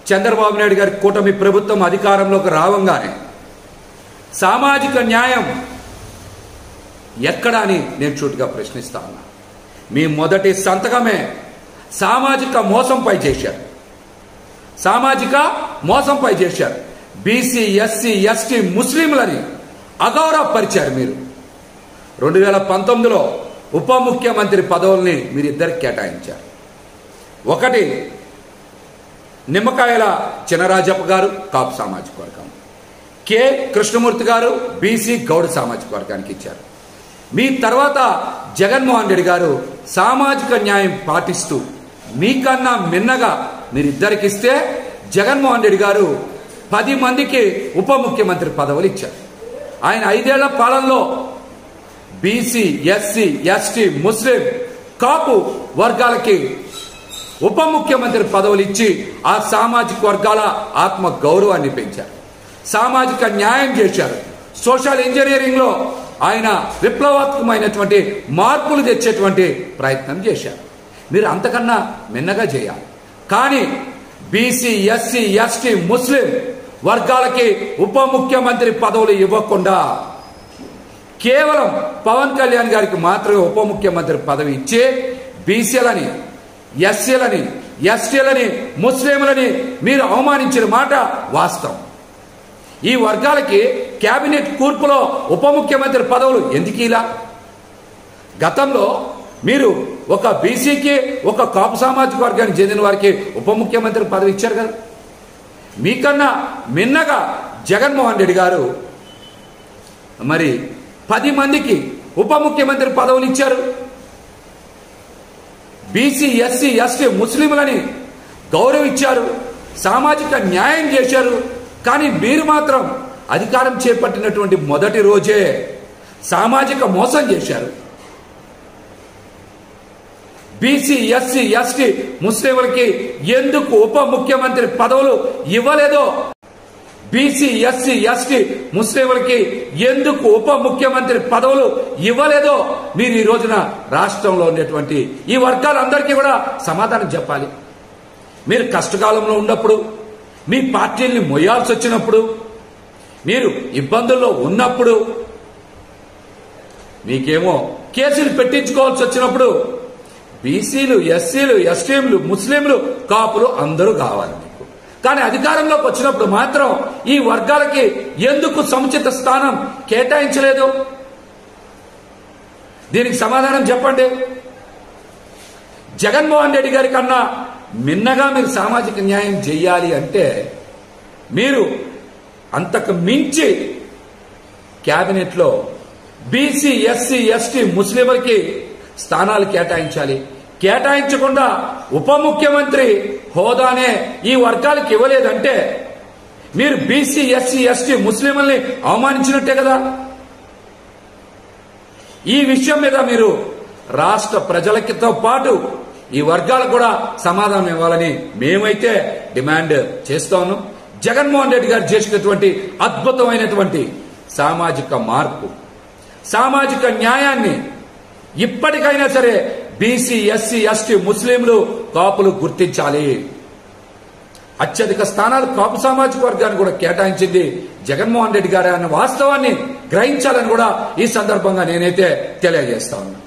చంద్రబాబు నాయుడు గారి కూటమి ప్రభుత్వం అధికారంలోకి రావంగానే సామాజిక న్యాయం ఎక్కడా అని నేను సూటిగా ప్రశ్నిస్తా ఉన్నా. మీ మొదటి సంతకమే సామాజిక మోసంపై చేశారు. సామాజిక మోసంపై చేశారు. బీసీ, ఎస్సీ, ఎస్టీ, ముస్లింలని అగౌరవపరిచారు. మీరు 2019లో ఉప ముఖ్యమంత్రి పదవుల్ని మీరిద్దరికి కేటాయించారు. ఒకటి నిమ్మకాయల చినరాజప్ప గారు కాపు సామాజిక వర్గం, కె కృష్ణమూర్తి గారు బీసీ గౌడ సామాజిక వర్గానికి ఇచ్చారు. మీ తర్వాత జగన్మోహన్ రెడ్డి గారు సామాజిక న్యాయం పాటిస్తూ మీకన్నా మిన్నగా మీరిద్దరికి ఇస్తే జగన్మోహన్ రెడ్డి గారు 10 మందికి ఉప ముఖ్యమంత్రి పదవులు ఇచ్చారు. ఆయన 5 ఏళ్ల పాలనలో బీసీ, ఎస్సీ, ఎస్టీ, ముస్లిం, కాపు వర్గాలకి ఉప ముఖ్యమంత్రి పదవులు ఇచ్చి ఆ సామాజిక వర్గాల ఆత్మ గౌరవాన్ని పెంచారు. సామాజిక న్యాయం చేశారు. సోషల్ ఇంజనీరింగ్ లో ఆయన విప్లవాత్మకమైనటువంటి మార్పులు తెచ్చేటువంటి ప్రయత్నం చేశారు. మీరు అంతకన్నా మిన్నగా చేయాలి. కానీ బీసీ, ఎస్సీ, ఎస్టీ, ముస్లిం వర్గాలకి ఉప ముఖ్యమంత్రి పదవులు ఇవ్వకుండా కేవలం పవన్ కళ్యాణ్ గారికి మాత్రమే ఉప ముఖ్యమంత్రి పదవి ఇచ్చి బీసీలని, ఎస్సీలని, ఎస్టీలని, ముస్లింలని మీరు అవమానించిన మాట వాస్తవం. ఈ వర్గాలకి కేబినెట్ కూర్పులో ఉప ముఖ్యమంత్రి పదవులు ఎందుకు ఇలా? గతంలో మీరు ఒక బీసీకి, ఒక కాపు సామాజిక వర్గానికి చెందిన వారికి ఉప ముఖ్యమంత్రి పదవి ఇచ్చారు కదా. మీకన్నా మిన్నగా జగన్మోహన్ రెడ్డి గారు మరి 10 మందికి ఉప ముఖ్యమంత్రి పదవులు ఇచ్చారు. బీసీ, ఎస్సీ, ఎస్టీ, ముస్లింలని గౌరవించారు. సామాజిక న్యాయం చేశారు. కానీ మీరు మాత్రం అధికారం చేపట్టినటువంటి మొదటి రోజే సామాజిక మోసం చేశారు. బీసీ, ఎస్సీ, ఎస్టీ, ముస్లింలకి ఎందుకు ఉప ముఖ్యమంత్రి పదవులు ఇవ్వలేదో, బీసీ, ఎస్సీ, ఎస్టీ, ముస్లింలకి ఎందుకు ఉప ముఖ్యమంత్రి పదవులు ఇవ్వలేదో మీరు ఈ రోజున రాష్ట్రంలో ఉండేటువంటి ఈ వర్గాలందరికీ కూడా సమాధానం చెప్పాలి. మీరు కష్టకాలంలో ఉన్నప్పుడు, మీ పార్టీల్ని మొయ్యాల్సి వచ్చినప్పుడు, మీరు ఇబ్బందుల్లో ఉన్నప్పుడు, మీకేమో కేసులు పెట్టించుకోవాల్సి వచ్చినప్పుడు బీసీలు, ఎస్సీలు, ఎస్టీలు, ముస్లింలు, కాపులు అందరూ కావాలి మీకు. కానీ అధికారంలోకి వచ్చినప్పుడు మాత్రం ఈ వర్గాలకి ఎందుకు సముచిత స్థానం కేటాయించలేదు? దీనికి సమాధానం చెప్పండి. జగన్మోహన్ రెడ్డి గారి కన్నా మిన్నగా మీరు సామాజిక న్యాయం చేయాలి అంటే మీరు అంతకు మించి క్యాబినెట్లో బీసీ, ఎస్సీ, ఎస్టీ, ముస్లింలకి స్థానాలు కేటాయించాలి. కేటాయించకుండా ఉప ముఖ్యమంత్రి హోదానే ఈ వర్గాలకు ఇవ్వలేదంటే మీరు బీసీ, ఎస్సీ, ఎస్టీ, ముస్లింలని అవమానించినట్టే కదా. ఈ విషయం మీద మీరు రాష్ట్ర ప్రజలతో పాటు ఈ వర్గాలకు కూడా సమాధానం ఇవ్వాలని మేమైతే డిమాండ్ చేస్తాను. జగన్మోహన్ రెడ్డి గారు చేసినటువంటి అద్భుతమైనటువంటి సామాజిక మార్పు, సామాజిక న్యాయాన్ని ఇప్పటికైనా సరే బీసీ, ఎస్సీ, ఎస్టీ, ముస్లింలు, కాపులు గుర్తించాలి. అత్యధిక స్థానాలు కాపు సామాజిక వర్గాన్ని కూడా కేటాయించింది జగన్మోహన్ రెడ్డి గారు అన్న వాస్తవాన్ని గ్రహించాలని కూడా ఈ సందర్భంగా నేనైతే తెలియజేస్తా ఉన్నా.